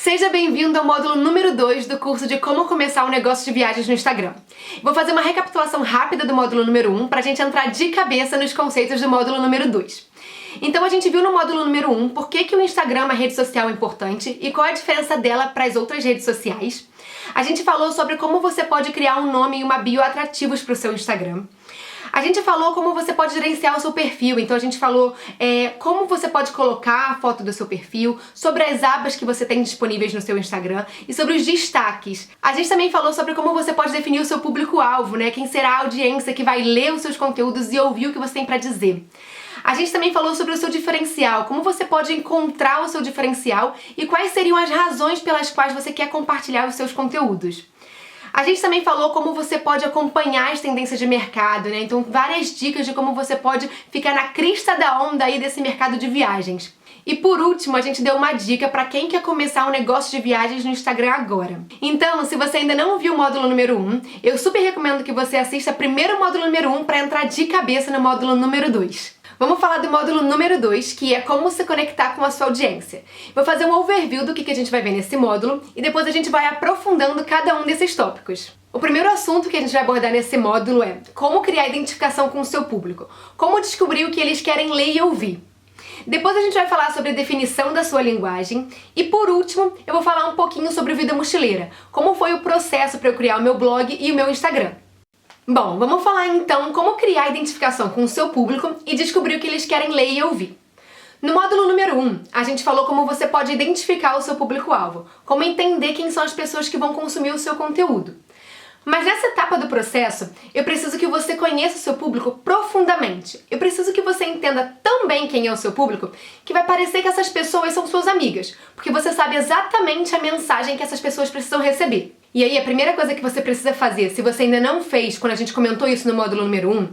Seja bem-vindo ao módulo número 2 do curso de Como Começar um Negócio de Viagens no Instagram. Vou fazer uma recapitulação rápida do módulo número 1 pra gente entrar de cabeça nos conceitos do módulo número 2. Então a gente viu no módulo número 1 por que o Instagram é uma rede social importante e qual é a diferença dela para as outras redes sociais. A gente falou sobre como você pode criar um nome e uma bio atrativos para o seu Instagram. A gente falou como você pode gerenciar o seu perfil, então a gente falou como você pode colocar a foto do seu perfil, sobre as abas que você tem disponíveis no seu Instagram e sobre os destaques. A gente também falou sobre como você pode definir o seu público-alvo, né? Quem será a audiência que vai ler os seus conteúdos e ouvir o que você tem para dizer. A gente também falou sobre o seu diferencial, como você pode encontrar o seu diferencial e quais seriam as razões pelas quais você quer compartilhar os seus conteúdos. A gente também falou como você pode acompanhar as tendências de mercado, né? Então, várias dicas de como você pode ficar na crista da onda aí desse mercado de viagens. E por último, a gente deu uma dica para quem quer começar um negócio de viagens no Instagram agora. Então, se você ainda não viu o módulo número 1, eu super recomendo que você assista primeiro o módulo número 1 para entrar de cabeça no módulo número 2. Vamos falar do módulo número 2, que é como se conectar com a sua audiência. Vou fazer um overview do que a gente vai ver nesse módulo e depois a gente vai aprofundando cada um desses tópicos. O primeiro assunto que a gente vai abordar nesse módulo é como criar identificação com o seu público, como descobrir o que eles querem ler e ouvir. Depois a gente vai falar sobre a definição da sua linguagem e por último eu vou falar um pouquinho sobre Vida Mochileira, como foi o processo para eu criar o meu blog e o meu Instagram. Bom, vamos falar então como criar identificação com o seu público e descobrir o que eles querem ler e ouvir. No módulo número 1, a gente falou como você pode identificar o seu público-alvo, como entender quem são as pessoas que vão consumir o seu conteúdo. Mas nessa etapa do processo, eu preciso que você conheça o seu público profundamente. Eu preciso que você entenda tão bem quem é o seu público que vai parecer que essas pessoas são suas amigas, porque você sabe exatamente a mensagem que essas pessoas precisam receber. E aí a primeira coisa que você precisa fazer, se você ainda não fez quando a gente comentou isso no módulo número 1,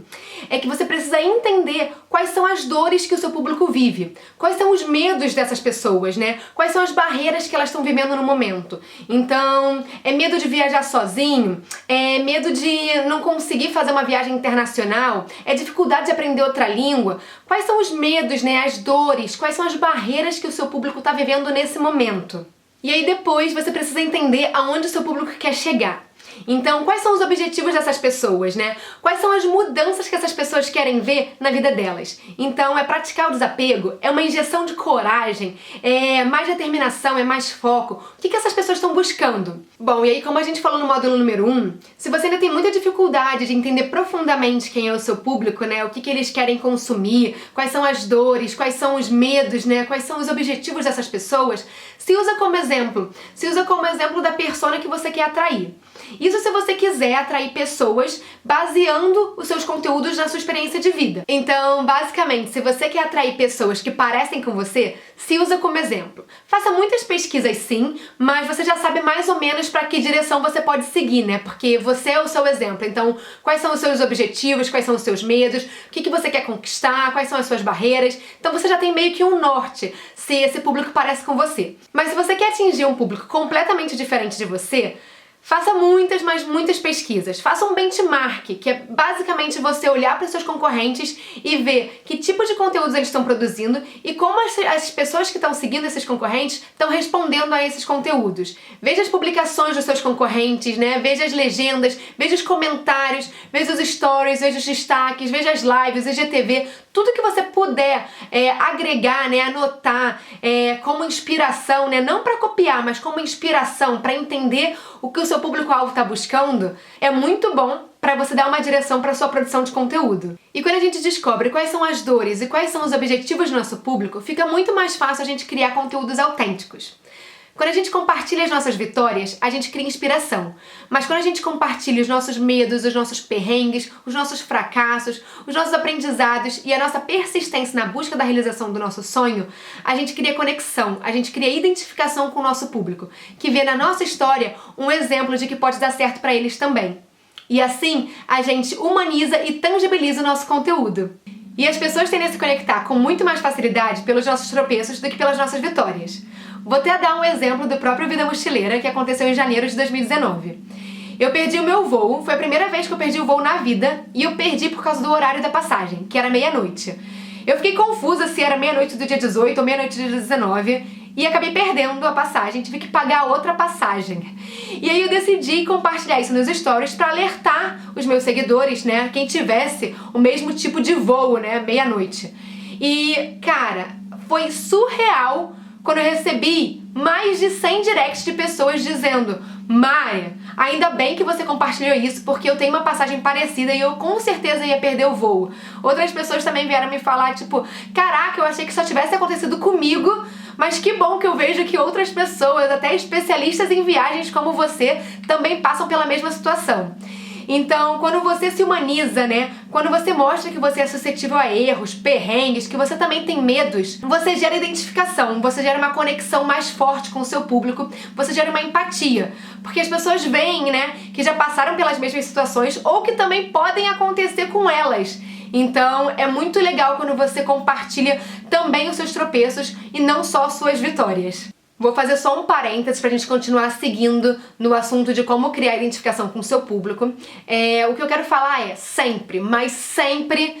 é que você precisa entender quais são as dores que o seu público vive, quais são os medos dessas pessoas, né? Quais são as barreiras que elas estão vivendo no momento. Então, é medo de viajar sozinho, é medo de não conseguir fazer uma viagem internacional, é dificuldade de aprender outra língua. Quais são os medos, né? As dores, quais são as barreiras que o seu público está vivendo nesse momento. E aí depois você precisa entender aonde o seu público quer chegar. Então, quais são os objetivos dessas pessoas, né? Quais são as mudanças que essas pessoas querem ver na vida delas? Então, é praticar o desapego, é uma injeção de coragem, é mais determinação, é mais foco. O que essas pessoas estão buscando? Bom, e aí como a gente falou no módulo número 1, se você ainda tem muita dificuldade de entender profundamente quem é o seu público, né? O que eles querem consumir, quais são as dores, quais são os medos, né? Quais são os objetivos dessas pessoas, se usa como exemplo da persona que você quer atrair. Isso se você quiser atrair pessoas baseando os seus conteúdos na sua experiência de vida. Então, basicamente, se você quer atrair pessoas que parecem com você, se usa como exemplo. Faça muitas pesquisas sim, mas você já sabe mais ou menos para que direção você pode seguir, né? Porque você é o seu exemplo. Então, quais são os seus objetivos, quais são os seus medos, o que você quer conquistar, quais são as suas barreiras. Então você já tem meio que um norte, se esse público parece com você. Mas se você quer atingir um público completamente diferente de você, faça muitas pesquisas. Faça um benchmark, que é basicamente você olhar para os seus concorrentes e ver que tipo de conteúdos eles estão produzindo e como as pessoas que estão seguindo esses concorrentes estão respondendo a esses conteúdos. Veja as publicações dos seus concorrentes, né? Veja as legendas, veja os comentários, veja os stories, veja os destaques, veja as lives, o IGTV, tudo que você puder agregar, né? Anotar como inspiração, né? Não para copiar, mas como inspiração, para entender o que o seu público-alvo está buscando, é muito bom para você dar uma direção para sua produção de conteúdo. E quando a gente descobre quais são as dores e quais são os objetivos do nosso público, fica muito mais fácil a gente criar conteúdos autênticos. Quando a gente compartilha as nossas vitórias, a gente cria inspiração. Mas quando a gente compartilha os nossos medos, os nossos perrengues, os nossos fracassos, os nossos aprendizados e a nossa persistência na busca da realização do nosso sonho, a gente cria conexão, a gente cria identificação com o nosso público, que vê na nossa história um exemplo de que pode dar certo para eles também. E assim, a gente humaniza e tangibiliza o nosso conteúdo. E as pessoas tendem a se conectar com muito mais facilidade pelos nossos tropeços do que pelas nossas vitórias. Vou até dar um exemplo do próprio Vida Mochileira que aconteceu em janeiro de 2019. Eu perdi o meu voo, foi a primeira vez que eu perdi o voo na vida e eu perdi por causa do horário da passagem, que era meia-noite. Eu fiquei confusa se era meia-noite do dia 18 ou meia-noite do dia 19 e acabei perdendo a passagem, tive que pagar outra passagem. E aí eu decidi compartilhar isso nos stories para alertar os meus seguidores, né, quem tivesse o mesmo tipo de voo, né, meia-noite. E, cara, foi surreal quando eu recebi mais de 100 directs de pessoas dizendo: Mari, ainda bem que você compartilhou isso, porque eu tenho uma passagem parecida e eu com certeza ia perder o voo. Outras pessoas também vieram me falar, tipo, caraca, eu achei que só tivesse acontecido comigo, mas que bom que eu vejo que outras pessoas, até especialistas em viagens como você, também passam pela mesma situação. Então, quando você se humaniza, né? Quando você mostra que você é suscetível a erros, perrengues, que você também tem medos, você gera identificação, você gera uma conexão mais forte com o seu público, você gera uma empatia. Porque as pessoas veem, né, que já passaram pelas mesmas situações ou que também podem acontecer com elas. Então, é muito legal quando você compartilha também os seus tropeços e não só suas vitórias. Vou fazer só um parênteses pra gente continuar seguindo no assunto de como criar identificação com o seu público. O que eu quero falar é sempre, mas sempre,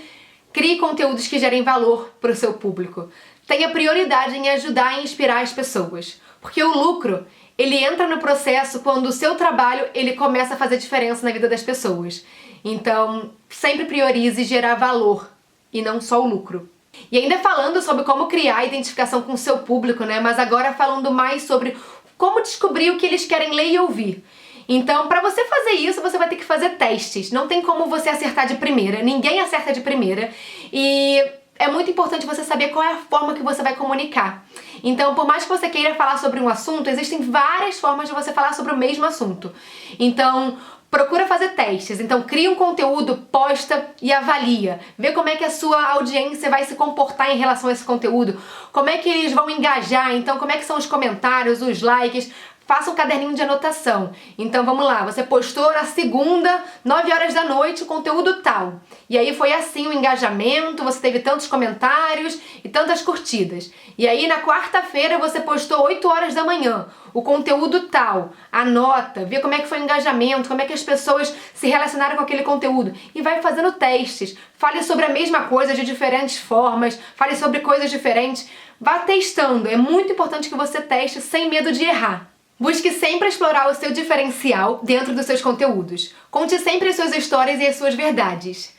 crie conteúdos que gerem valor pro seu público. Tenha prioridade em ajudar e inspirar as pessoas. Porque o lucro, ele entra no processo quando o seu trabalho, ele começa a fazer diferença na vida das pessoas. Então, sempre priorize gerar valor e não só o lucro. E ainda falando sobre como criar identificação com o seu público, né? Mas agora falando mais sobre como descobrir o que eles querem ler e ouvir. Então, para você fazer isso, você vai ter que fazer testes. Não tem como você acertar de primeira. Ninguém acerta de primeira. E é muito importante você saber qual é a forma que você vai comunicar. Então, por mais que você queira falar sobre um assunto, existem várias formas de você falar sobre o mesmo assunto. Então, procura fazer testes, então cria um conteúdo, posta e avalia. Vê como é que a sua audiência vai se comportar em relação a esse conteúdo, como é que eles vão engajar, então como é que são os comentários, os likes. Faça um caderninho de anotação. Então vamos lá, você postou na segunda, 9 horas da noite, o conteúdo tal. E aí foi assim o engajamento, você teve tantos comentários e tantas curtidas. E aí na quarta-feira você postou 8 horas da manhã, o conteúdo tal. Anota, vê como é que foi o engajamento, como é que as pessoas se relacionaram com aquele conteúdo. E vai fazendo testes. Fale sobre a mesma coisa de diferentes formas, fale sobre coisas diferentes. Vá testando, é muito importante que você teste sem medo de errar. Busque sempre explorar o seu diferencial dentro dos seus conteúdos. Conte sempre as suas histórias e as suas verdades.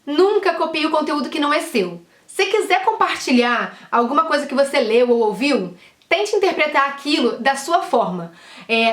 Nunca copie o conteúdo que não é seu. Se quiser compartilhar alguma coisa que você leu ou ouviu, tente interpretar aquilo da sua forma,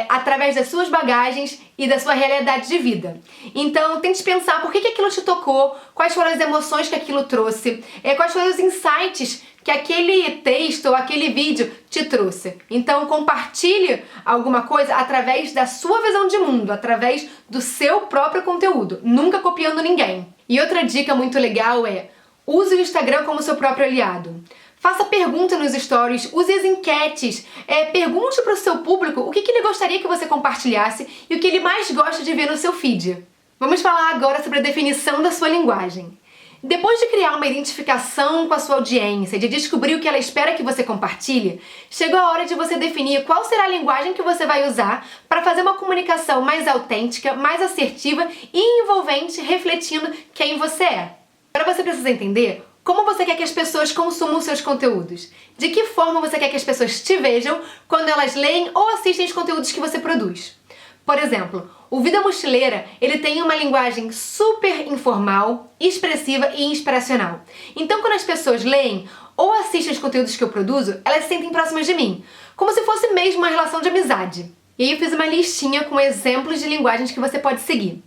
através das suas bagagens e da sua realidade de vida. Então, tente pensar por que aquilo te tocou, quais foram as emoções que aquilo trouxe, quais foram os insights que aquele texto ou aquele vídeo te trouxe. Então, compartilhe alguma coisa através da sua visão de mundo, através do seu próprio conteúdo, nunca copiando ninguém. E outra dica muito legal é: use o Instagram como seu próprio aliado. Faça pergunta nos stories, use as enquetes, pergunte para o seu público o que ele gostaria que você compartilhasse e o que ele mais gosta de ver no seu feed. Vamos falar agora sobre a definição da sua linguagem. Depois de criar uma identificação com a sua audiência, de descobrir o que ela espera que você compartilhe, chegou a hora de você definir qual será a linguagem que você vai usar para fazer uma comunicação mais autêntica, mais assertiva e envolvente, refletindo quem você é. Agora você precisa entender como você quer que as pessoas consumam seus conteúdos. De que forma você quer que as pessoas te vejam quando elas leem ou assistem os conteúdos que você produz. Por exemplo, o Vida Mochileira, ele tem uma linguagem super informal, expressiva e inspiracional. Então, quando as pessoas leem ou assistem os conteúdos que eu produzo, elas se sentem próximas de mim, como se fosse mesmo uma relação de amizade. E aí eu fiz uma listinha com exemplos de linguagens que você pode seguir.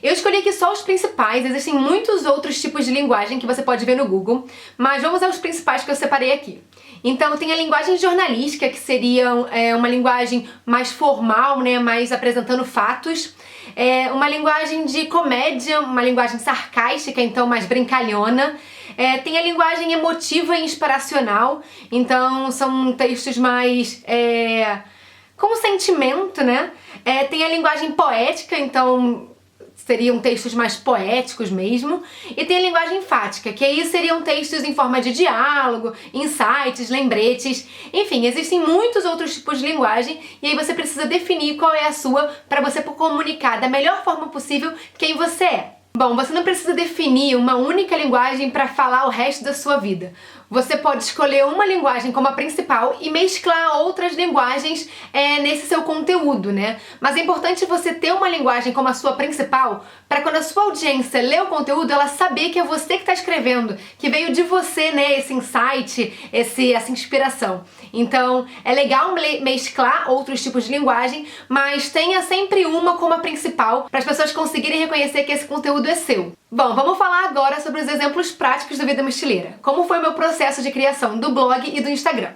Eu escolhi aqui só os principais, existem muitos outros tipos de linguagem que você pode ver no Google, mas vamos aos principais que eu separei aqui. Então tem a linguagem jornalística, que seria uma linguagem mais formal, né, mais apresentando fatos. Uma linguagem de comédia, uma linguagem sarcástica, então mais brincalhona. Tem a linguagem emotiva e inspiracional, então são textos mais com sentimento, né? Tem a linguagem poética, então seriam textos mais poéticos mesmo, e tem a linguagem enfática, que aí seriam textos em forma de diálogo, insights, lembretes, enfim, existem muitos outros tipos de linguagem, e aí você precisa definir qual é a sua para você comunicar da melhor forma possível quem você é. Bom, você não precisa definir uma única linguagem para falar o resto da sua vida. Você pode escolher uma linguagem como a principal e mesclar outras linguagens nesse seu conteúdo, né? Mas é importante você ter uma linguagem como a sua principal para quando a sua audiência lê o conteúdo, ela saber que é você que está escrevendo, que veio de você, né, esse insight, essa inspiração. Então, é legal mesclar outros tipos de linguagem, mas tenha sempre uma como a principal para as pessoas conseguirem reconhecer que esse conteúdo é seu. Bom, vamos falar agora sobre os exemplos práticos do Vida Mochileira. Como foi o meu processo de criação do blog e do Instagram.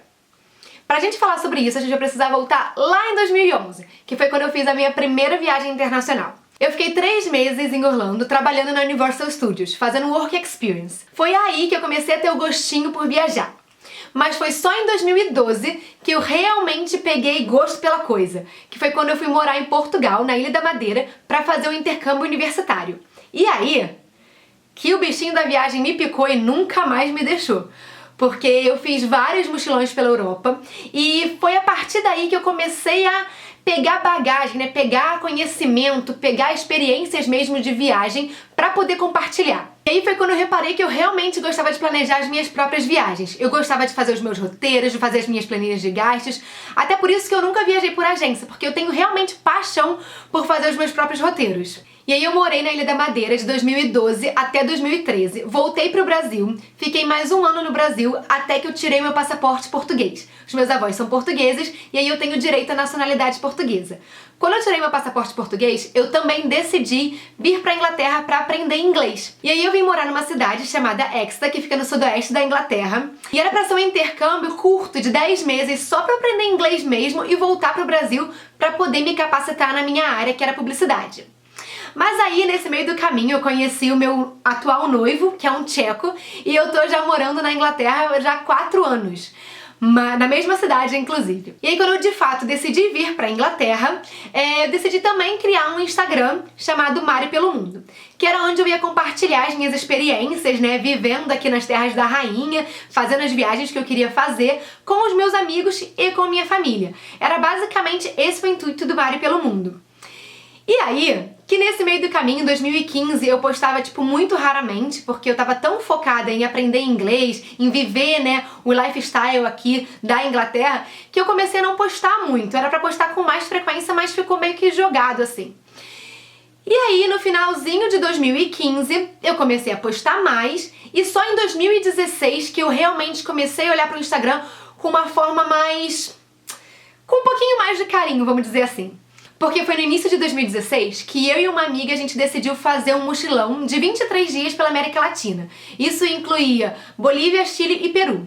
Pra gente falar sobre isso, a gente vai precisar voltar lá em 2011, que foi quando eu fiz a minha primeira viagem internacional. Eu fiquei 3 meses em Orlando trabalhando na Universal Studios, fazendo Work Experience. Foi aí que eu comecei a ter o gostinho por viajar. Mas foi só em 2012 que eu realmente peguei gosto pela coisa, que foi quando eu fui morar em Portugal, na Ilha da Madeira, pra fazer o intercâmbio universitário. E aí, que o bichinho da viagem me picou e nunca mais me deixou. Porque eu fiz vários mochilões pela Europa e foi a partir daí que eu comecei a pegar bagagem, né? Pegar conhecimento, pegar experiências mesmo de viagem para poder compartilhar. E aí foi quando eu reparei que eu realmente gostava de planejar as minhas próprias viagens. Eu gostava de fazer os meus roteiros, de fazer as minhas planilhas de gastos. Até por isso que eu nunca viajei por agência, porque eu tenho realmente paixão por fazer os meus próprios roteiros. E aí eu morei na Ilha da Madeira de 2012 até 2013. Voltei pro Brasil, fiquei mais 1 ano no Brasil até que eu tirei meu passaporte português. Os meus avós são portugueses e aí eu tenho direito à nacionalidade portuguesa. Quando eu tirei meu passaporte português, eu também decidi vir pra Inglaterra pra aprender inglês. E aí eu vim morar numa cidade chamada Exeter, que fica no sudoeste da Inglaterra. E era pra ser um intercâmbio curto, de 10 meses, só pra aprender inglês mesmo e voltar pro Brasil pra poder me capacitar na minha área, que era publicidade. Mas aí, nesse meio do caminho, eu conheci o meu atual noivo, que é um tcheco, e eu tô já morando na Inglaterra já há 4 anos. Na mesma cidade, inclusive. E aí, quando eu de fato decidi vir pra Inglaterra, eu decidi também criar um Instagram chamado Mari pelo Mundo, que era onde eu ia compartilhar as minhas experiências, né, vivendo aqui nas terras da rainha, fazendo as viagens que eu queria fazer com os meus amigos e com a minha família. Era basicamente esse o intuito do Mari pelo Mundo. E aí, que nesse meio do caminho, em 2015, eu postava, muito raramente, porque eu tava tão focada em aprender inglês, em viver, né, o lifestyle aqui da Inglaterra, que eu comecei a não postar muito. Era pra postar com mais frequência, mas ficou meio que jogado, assim. E aí, no finalzinho de 2015, eu comecei a postar mais, e só em 2016 que eu realmente comecei a olhar pro Instagram com uma forma mais... com um pouquinho mais de carinho, vamos dizer assim. Porque foi no início de 2016 que eu e uma amiga a gente decidiu fazer um mochilão de 23 dias pela América Latina. Isso incluía Bolívia, Chile e Peru.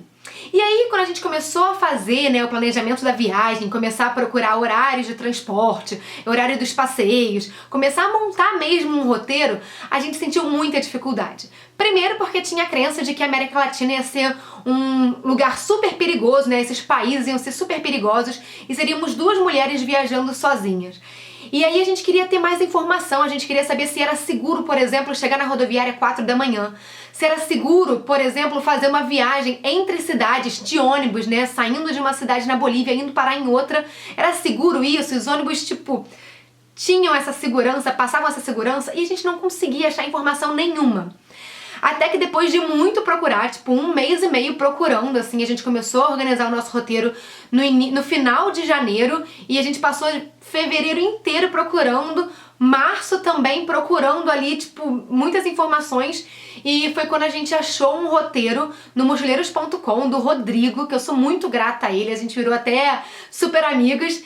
E aí, quando a gente começou a fazer, né, o planejamento da viagem, começar a procurar horários de transporte, horário dos passeios, começar a montar mesmo um roteiro, a gente sentiu muita dificuldade. Primeiro porque tinha a crença de que a América Latina ia ser um lugar super perigoso, né, esses países iam ser super perigosos e seríamos 2 mulheres viajando sozinhas. E aí a gente queria ter mais informação, a gente queria saber se era seguro, por exemplo, chegar na rodoviária 4 da manhã. Se era seguro, por exemplo, fazer uma viagem entre cidades de ônibus, né? Saindo de uma cidade na Bolívia, indo parar em outra. Era seguro isso? Os ônibus, tinham essa segurança, passavam essa segurança e a gente não conseguia achar informação nenhuma. Até que depois de muito procurar, 1 mês e meio procurando, assim, a gente começou a organizar o nosso roteiro no final de janeiro e a gente passou fevereiro inteiro procurando, março também procurando ali, muitas informações, e foi quando a gente achou um roteiro no mochileiros.com do Rodrigo, que eu sou muito grata a ele, a gente virou até super amigos,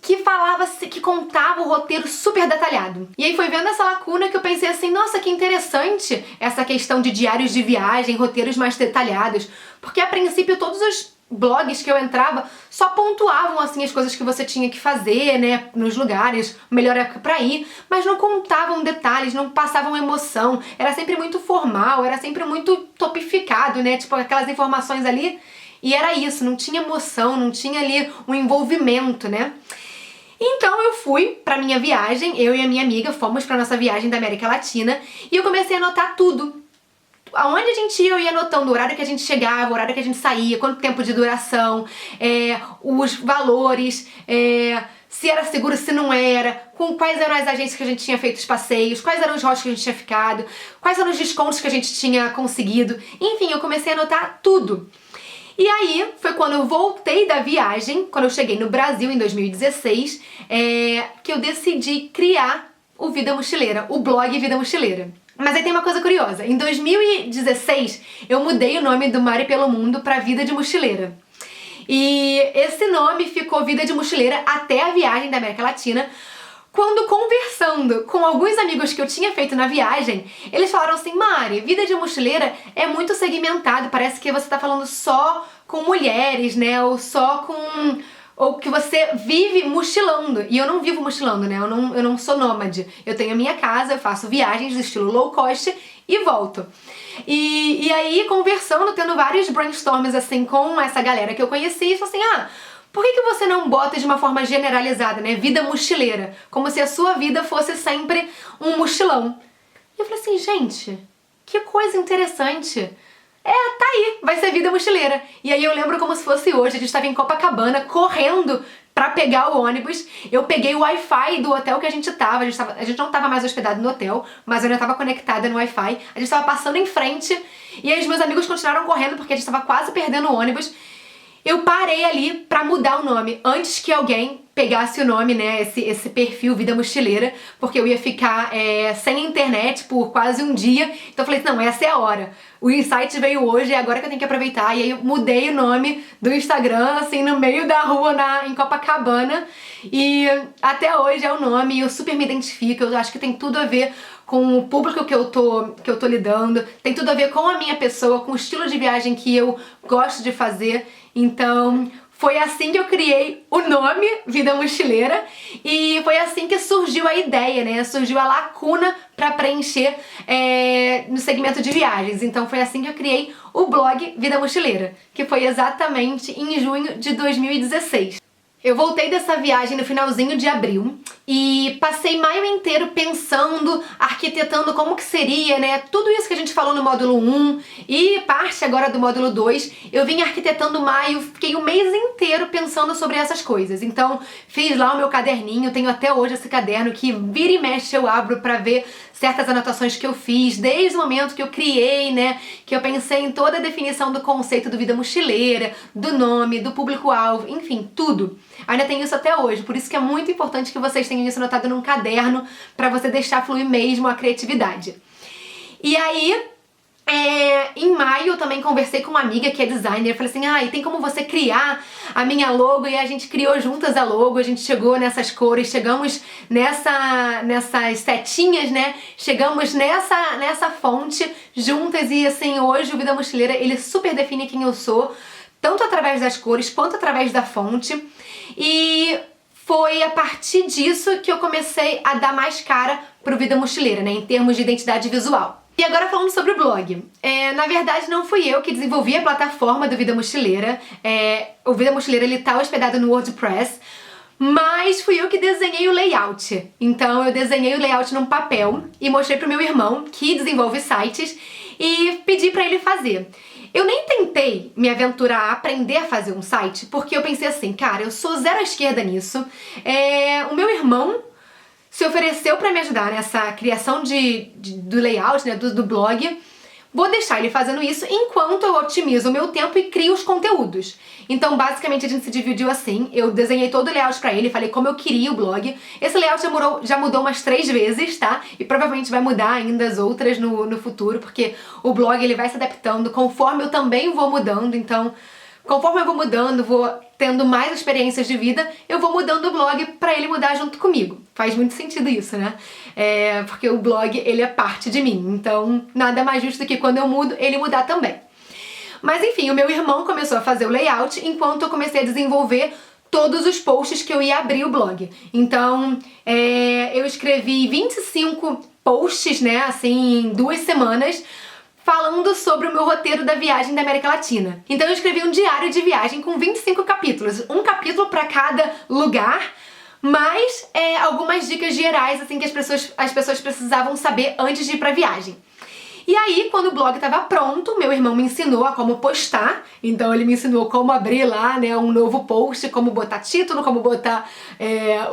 que contava o roteiro super detalhado. E aí foi vendo essa lacuna que eu pensei assim, nossa, que interessante essa questão de diários de viagem, roteiros mais detalhados, porque a princípio todos os blogs que eu entrava só pontuavam assim as coisas que você tinha que fazer, né, nos lugares, melhor época pra ir, mas não contavam detalhes, não passavam emoção, era sempre muito formal, era sempre muito topificado, né, aquelas informações ali, e era isso, não tinha emoção, não tinha ali um envolvimento, né. Então eu fui pra minha viagem, eu e a minha amiga fomos pra nossa viagem da América Latina e eu comecei a anotar tudo. Aonde a gente ia, eu ia anotando o horário que a gente chegava, o horário que a gente saía, quanto tempo de duração, os valores, se era seguro, se não era, com quais eram as agências que a gente tinha feito os passeios, quais eram os hostels que a gente tinha ficado, quais eram os descontos que a gente tinha conseguido. Enfim, eu comecei a anotar tudo. E aí, foi quando eu voltei da viagem, quando eu cheguei no Brasil em 2016, que eu decidi criar o Vida Mochileira, o blog Vida Mochileira. Mas aí tem uma coisa curiosa, em 2016 eu mudei o nome do Mari pelo Mundo pra Vida de Mochileira. E esse nome ficou Vida de Mochileira até a viagem da América Latina, quando conversando com alguns amigos que eu tinha feito na viagem, eles falaram assim: Mari, Vida de Mochileira é muito segmentado, parece que você tá falando só com mulheres, né, ou que você vive mochilando. E eu não vivo mochilando, né? Eu não sou nômade. Eu tenho a minha casa, eu faço viagens do estilo low cost e volto. E aí, conversando, tendo vários brainstorms assim com essa galera que eu conheci, eu falei assim: por que você não bota de uma forma generalizada, né? Vida mochileira. Como se a sua vida fosse sempre um mochilão. E eu falei assim, gente, que coisa interessante. Tá aí, vai ser Vida Mochileira. E aí eu lembro como se fosse hoje, a gente estava em Copacabana, correndo pra pegar o ônibus. Eu peguei o Wi-Fi do hotel que a gente tava, a gente não tava mais hospedado no hotel, mas eu ainda tava conectada no Wi-Fi. A gente tava passando em frente, e aí os meus amigos continuaram correndo, porque a gente tava quase perdendo o ônibus. Eu parei ali pra mudar o nome, antes que alguém pegasse o nome, né, esse perfil Vida Mochileira, porque eu ia ficar sem internet por quase um dia. Então eu falei, não, essa é a hora. O insight veio hoje, é agora que eu tenho que aproveitar. E aí eu mudei o nome do Instagram, assim, no meio da rua, em Copacabana. E até hoje é o nome, eu super me identifico, eu acho que tem tudo a ver com o público que eu tô lidando, tem tudo a ver com a minha pessoa, com o estilo de viagem que eu gosto de fazer. Então, foi assim que eu criei o nome Vida Mochileira e foi assim que surgiu a ideia, né? Surgiu a lacuna para preencher no segmento de viagens. Então foi assim que eu criei o blog Vida Mochileira, que foi exatamente em junho de 2016. Eu voltei dessa viagem no finalzinho de abril e passei maio inteiro pensando, arquitetando como que seria, né? Tudo isso que a gente falou no módulo 1 e parte agora do módulo 2, eu vim arquitetando maio, fiquei o mês inteiro pensando sobre essas coisas. Então, fiz lá o meu caderninho, tenho até hoje esse caderno que vira e mexe eu abro pra ver certas anotações que eu fiz, desde o momento que eu criei, né, que eu pensei em toda a definição do conceito do Vida Mochileira, do nome, do público-alvo, enfim, tudo. Ainda tenho isso até hoje, por isso que é muito importante que vocês tenham isso anotado num caderno pra você deixar fluir mesmo a criatividade. E aí, em maio eu também conversei com uma amiga que é designer, eu falei assim, e tem como você criar a minha logo? E a gente criou juntas a logo, a gente chegou nessas cores, chegamos nessas setinhas, né? Chegamos nessa fonte juntas e assim, hoje o Vida Mochileira, ele super define quem eu sou, tanto através das cores quanto através da fonte. E foi a partir disso que eu comecei a dar mais cara pro Vida Mochileira, né? Em termos de identidade visual. E agora falando sobre o blog. Na verdade não fui eu que desenvolvi a plataforma do Vida Mochileira. O Vida Mochileira ele tá hospedado no WordPress, mas fui eu que desenhei o layout. Então eu desenhei o layout num papel e mostrei pro meu irmão, que desenvolve sites, e pedi pra ele fazer. Eu nem tentei me aventurar a aprender a fazer um site, porque eu pensei assim, cara, eu sou zero à esquerda nisso. O meu irmão se ofereceu pra me ajudar nessa criação do layout, né, do blog. Vou deixar ele fazendo isso enquanto eu otimizo o meu tempo e crio os conteúdos. Então, basicamente, a gente se dividiu assim. Eu desenhei todo o layout pra ele, falei como eu queria o blog. Esse layout já mudou umas 3 vezes, tá? E provavelmente vai mudar ainda as outras no futuro, porque o blog ele vai se adaptando conforme eu também vou mudando. Então, conforme eu vou mudando, vou tendo mais experiências de vida, eu vou mudando o blog pra ele mudar junto comigo. Faz muito sentido isso, né? Porque o blog, ele é parte de mim. Então, nada mais justo do que quando eu mudo, ele mudar também. Mas enfim, o meu irmão começou a fazer o layout enquanto eu comecei a desenvolver todos os posts que eu ia abrir o blog. Então, eu escrevi 25 posts, né, assim, em 2 semanas, falando sobre o meu roteiro da viagem da América Latina. Então eu escrevi um diário de viagem com 25 capítulos, um capítulo para cada lugar, mas algumas dicas gerais assim que as pessoas precisavam saber antes de ir pra viagem. E aí, quando o blog estava pronto, meu irmão me ensinou a como postar. Então ele me ensinou como abrir lá, né, um novo post, como botar título, como botar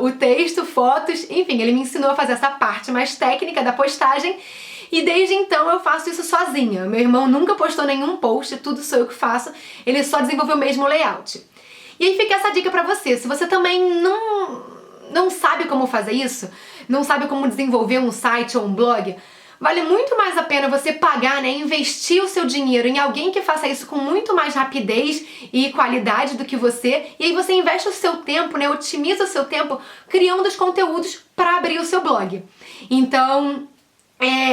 o texto, fotos, enfim, ele me ensinou a fazer essa parte mais técnica da postagem. E desde então eu faço isso sozinha. Meu irmão nunca postou nenhum post, tudo sou eu que faço. Ele só desenvolveu mesmo o layout. E aí fica essa dica pra você. Se você também não sabe como fazer isso, não sabe como desenvolver um site ou um blog, vale muito mais a pena você pagar, né, investir o seu dinheiro em alguém que faça isso com muito mais rapidez e qualidade do que você, e aí você investe o seu tempo, né, otimiza o seu tempo criando os conteúdos para abrir o seu blog. Então,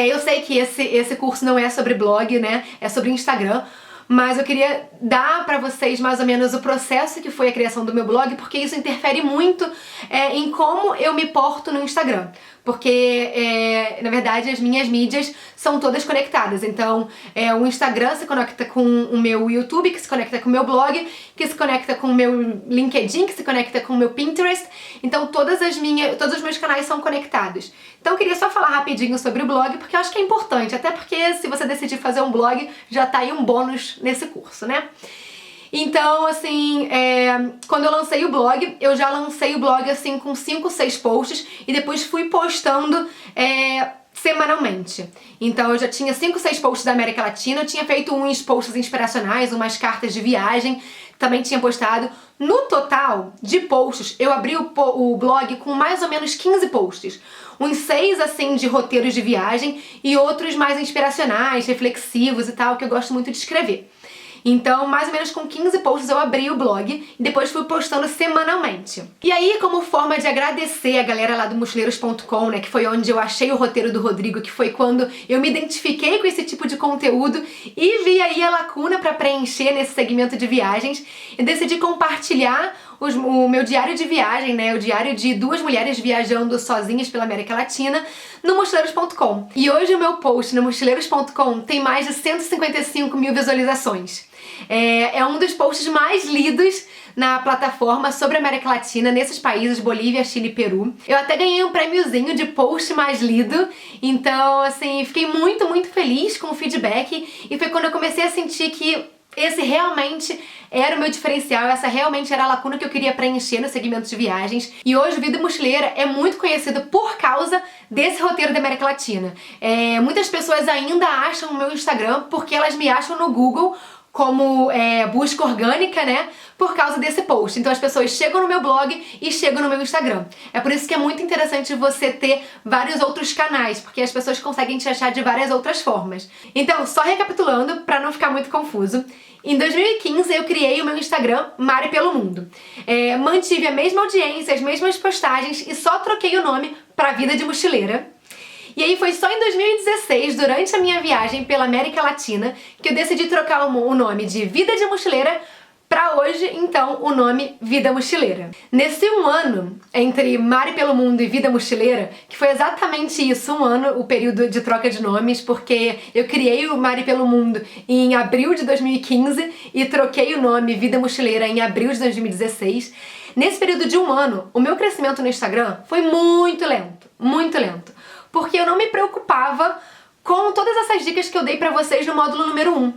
eu sei que esse curso não é sobre blog, né, é sobre Instagram, mas eu queria dar pra vocês mais ou menos o processo que foi a criação do meu blog, porque isso interfere muito em como eu me porto no Instagram. Porque, na verdade, as minhas mídias são todas conectadas. Então, o Instagram se conecta com o meu YouTube, que se conecta com o meu blog, que se conecta com o meu LinkedIn, que se conecta com o meu Pinterest. Então, todos os meus canais são conectados. Então, eu queria só falar rapidinho sobre o blog, porque eu acho que é importante. Até porque, se você decidir fazer um blog, já tá aí um bônus nesse curso, né? Então, assim, quando eu lancei o blog, eu já lancei o blog, assim, com 5, 6 posts e depois fui postando semanalmente. Então, eu já tinha 5, 6 posts da América Latina, eu tinha feito uns posts inspiracionais, umas cartas de viagem, também tinha postado. No total de posts, eu abri o blog com mais ou menos 15 posts. Uns 6, assim, de roteiros de viagem e outros mais inspiracionais, reflexivos e tal, que eu gosto muito de escrever. Então, mais ou menos com 15 posts eu abri o blog e depois fui postando semanalmente. E aí, como forma de agradecer a galera lá do mochileiros.com, né, que foi onde eu achei o roteiro do Rodrigo, que foi quando eu me identifiquei com esse tipo de conteúdo e vi aí a lacuna para preencher nesse segmento de viagens, eu decidi compartilhar o meu diário de viagem, né, o diário de 2 mulheres viajando sozinhas pela América Latina, no mochileiros.com. E hoje o meu post no mochileiros.com tem mais de 155 mil visualizações. É um dos posts mais lidos na plataforma sobre a América Latina, nesses países, Bolívia, Chile e Peru. Eu até ganhei um prêmiozinho de post mais lido, então, assim, fiquei muito, muito feliz com o feedback e foi quando eu comecei a sentir que esse realmente era o meu diferencial, essa realmente era a lacuna que eu queria preencher no segmento de viagens. E hoje o Vida Mochileira é muito conhecido por causa desse roteiro da América Latina. Muitas pessoas ainda acham o meu Instagram porque elas me acham no Google como busca orgânica, né, por causa desse post. Então as pessoas chegam no meu blog e chegam no meu Instagram. É por isso que é muito interessante você ter vários outros canais, porque as pessoas conseguem te achar de várias outras formas. Então, só recapitulando, para não ficar muito confuso, em 2015 eu criei o meu Instagram Mari pelo Mundo. Mantive a mesma audiência, as mesmas postagens e só troquei o nome para Vida de Mochileira. E aí foi só em 2016, durante a minha viagem pela América Latina, que eu decidi trocar o nome de Vida de Mochileira pra hoje, então, o nome Vida Mochileira. Nesse um ano, entre Mari pelo Mundo e Vida Mochileira, que foi exatamente isso, um ano, o período de troca de nomes, porque eu criei o Mari pelo Mundo em abril de 2015 e troquei o nome Vida Mochileira em abril de 2016. Nesse período de um ano, o meu crescimento no Instagram foi muito lento, muito lento. Porque eu não me preocupava com todas essas dicas que eu dei pra vocês no módulo número 1.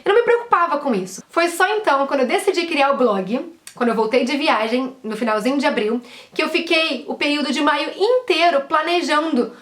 Eu não me preocupava com isso. Foi só então, quando eu decidi criar o blog, quando eu voltei de viagem, no finalzinho de abril, que eu fiquei o período de maio inteiro planejando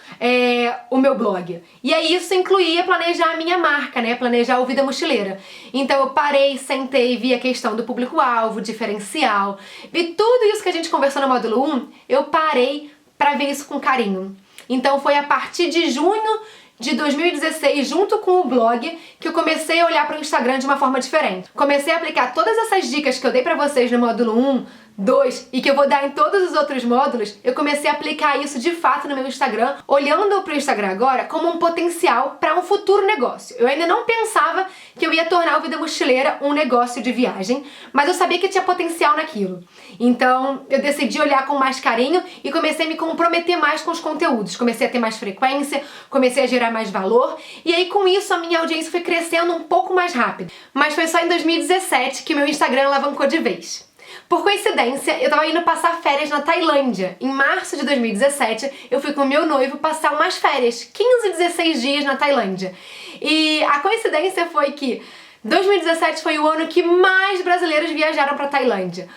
o meu blog. E aí isso incluía planejar a minha marca, né? Planejar o Vida Mochileira. Então eu parei, sentei, vi a questão do público-alvo, diferencial, vi tudo isso que a gente conversou no módulo 1, eu parei pra ver isso com carinho. Então foi a partir de junho de 2016, junto com o blog, que eu comecei a olhar para o Instagram de uma forma diferente. Comecei a aplicar todas essas dicas que eu dei para vocês no módulo 1, 2 e que eu vou dar em todos os outros módulos, eu comecei a aplicar isso de fato no meu Instagram, olhando para o Instagram agora como um potencial para um futuro negócio. Eu ainda não pensava que eu ia tornar o Vida Mochileira um negócio de viagem, mas eu sabia que tinha potencial naquilo. Então eu decidi olhar com mais carinho e comecei a me comprometer mais com os conteúdos. Comecei a ter mais frequência, comecei a gerar mais valor e aí com isso a minha audiência foi crescendo um pouco mais rápido. Mas foi só em 2017 que meu Instagram alavancou de vez. Por coincidência, eu tava indo passar férias na Tailândia. Em março de 2017, eu fui com o meu noivo passar umas férias, 15, 16 dias na Tailândia. E a coincidência foi que 2017 foi o ano que mais brasileiros viajaram pra Tailândia.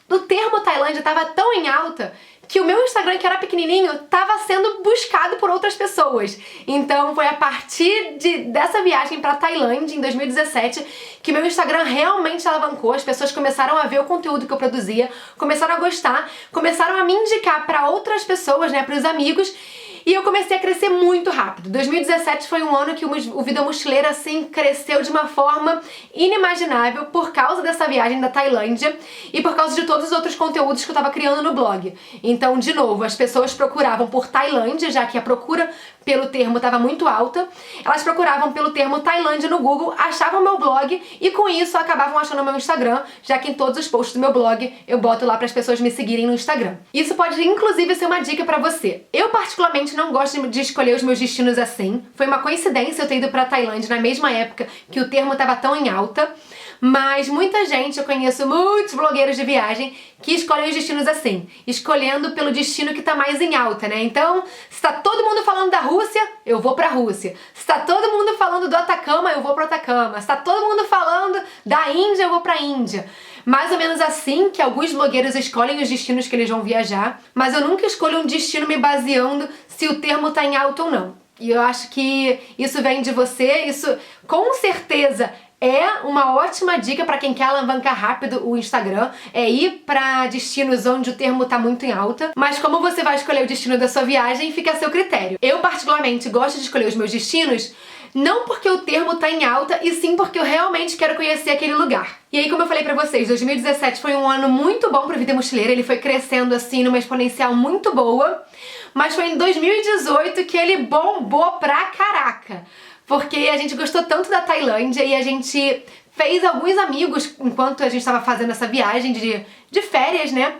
O termo Tailândia estava tão em alta que o meu Instagram, que era pequenininho, estava sendo buscado por outras pessoas. Então foi a partir dessa viagem para Tailândia em 2017 que meu Instagram realmente alavancou. As pessoas começaram a ver o conteúdo que eu produzia, começaram a gostar, começaram a me indicar para outras pessoas, né, para os amigos. E eu comecei a crescer muito rápido. 2017 foi um ano que o Vida Mochileira, assim, cresceu de uma forma inimaginável por causa dessa viagem da Tailândia e por causa de todos os outros conteúdos que eu tava criando no blog. Então, de novo, as pessoas procuravam por Tailândia, já que a procura pelo termo estava muito alta. Elas procuravam pelo termo Tailândia no Google, achavam meu blog e com isso acabavam achando meu Instagram, já que em todos os posts do meu blog eu boto lá para as pessoas me seguirem no Instagram. Isso pode inclusive ser uma dica para você. Eu particularmente não gosto de escolher os meus destinos assim. Foi uma coincidência eu ter ido pra Tailândia na mesma época que o termo estava tão em alta. Mas muita gente, eu conheço muitos blogueiros de viagem que escolhem os destinos assim, escolhendo pelo destino que tá mais em alta, né? Então, se tá todo mundo falando da Rússia, eu vou pra Rússia. Se tá todo mundo falando do Atacama, eu vou pro Atacama. Se tá todo mundo falando da Índia, eu vou pra Índia. Mais ou menos assim que alguns blogueiros escolhem os destinos que eles vão viajar, mas eu nunca escolho um destino me baseando se o termo tá em alta ou não. E eu acho que isso vem de você, isso com certeza é uma ótima dica para quem quer alavancar rápido o Instagram, é ir para destinos onde o termo tá muito em alta, mas como você vai escolher o destino da sua viagem fica a seu critério. Eu particularmente gosto de escolher os meus destinos não porque o termo tá em alta, e sim porque eu realmente quero conhecer aquele lugar. E aí, como eu falei pra vocês, 2017 foi um ano muito bom pra Vida Mochileira, ele foi crescendo assim numa exponencial muito boa, mas foi em 2018 que ele bombou pra caraca. Porque a gente gostou tanto da Tailândia e a gente fez alguns amigos enquanto a gente estava fazendo essa viagem de férias, né?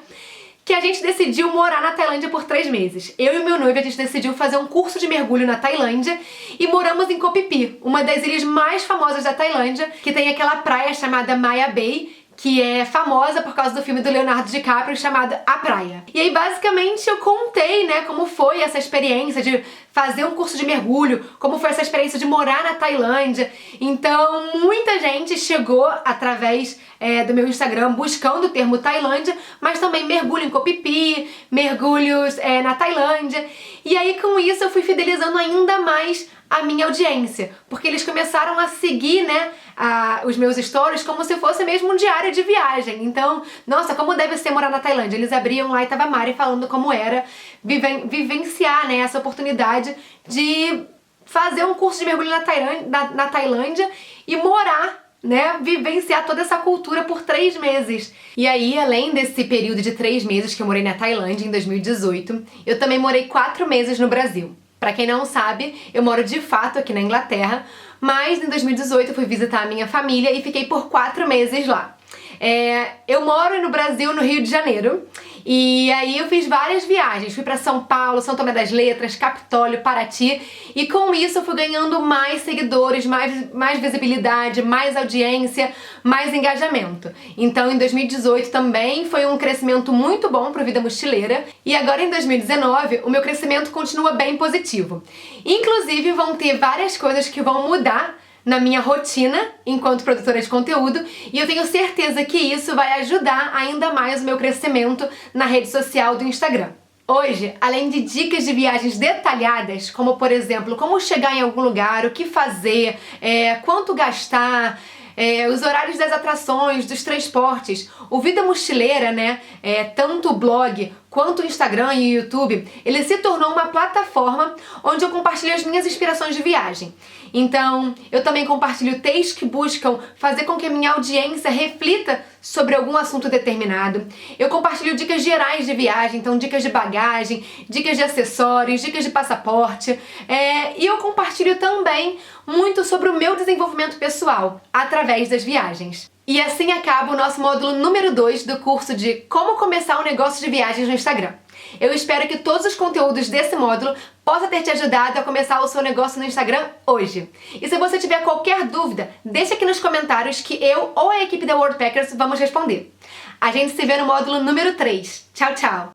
Que a gente decidiu morar na Tailândia por 3 meses. Eu e o meu noivo, a gente decidiu fazer um curso de mergulho na Tailândia e moramos em Koh Phi Phi, uma das ilhas mais famosas da Tailândia, que tem aquela praia chamada Maya Bay, que é famosa por causa do filme do Leonardo DiCaprio chamado A Praia. E aí, basicamente, eu contei, né, como foi essa experiência de fazer um curso de mergulho, como foi essa experiência de morar na Tailândia. Então, muita gente chegou através do meu Instagram buscando o termo Tailândia, mas também mergulho em Koh Phi Phi, mergulhos na Tailândia. E aí, com isso, eu fui fidelizando ainda mais a minha audiência, porque eles começaram a seguir, né, os meus stories como se fosse mesmo um diário de viagem. Então, nossa, como deve ser morar na Tailândia? Eles abriam lá e tava a Mari falando como era vivenciar, né, essa oportunidade de fazer um curso de mergulho na Tailândia e morar, né, vivenciar toda essa cultura por 3 meses. E aí, além desse período de 3 meses que eu morei na Tailândia em 2018, eu também morei 4 meses no Brasil. Pra quem não sabe, eu moro de fato aqui na Inglaterra, mas em 2018 eu fui visitar a minha família e fiquei por 4 meses lá. Eu moro no Brasil, no Rio de Janeiro, e aí eu fiz várias viagens. Fui pra São Paulo, São Tomé das Letras, Capitólio, Paraty, e com isso eu fui ganhando mais seguidores, mais visibilidade, mais audiência, mais engajamento. Então em 2018 também foi um crescimento muito bom pro Vida Mochileira, e agora em 2019 o meu crescimento continua bem positivo. Inclusive vão ter várias coisas que vão mudar na minha rotina enquanto produtora de conteúdo, e eu tenho certeza que isso vai ajudar ainda mais o meu crescimento na rede social do Instagram. Hoje, além de dicas de viagens detalhadas, como por exemplo, como chegar em algum lugar, o que fazer, quanto gastar, os horários das atrações, dos transportes, o Vida Mochileira, né, tanto o blog quanto o Instagram e o YouTube, ele se tornou uma plataforma onde eu compartilho as minhas inspirações de viagem. Então, eu também compartilho textos que buscam fazer com que a minha audiência reflita sobre algum assunto determinado. Eu compartilho dicas gerais de viagem, então dicas de bagagem, dicas de acessórios, dicas de passaporte. E eu compartilho também muito sobre o meu desenvolvimento pessoal através das viagens. E assim acaba o nosso módulo número 2 do curso de Como Começar um Negócio de Viagens no Instagram. Eu espero que todos os conteúdos desse módulo possa ter te ajudado a começar o seu negócio no Instagram hoje. E se você tiver qualquer dúvida, deixa aqui nos comentários que eu ou a equipe da Worldpackers vamos responder. A gente se vê no módulo número 3. Tchau, tchau!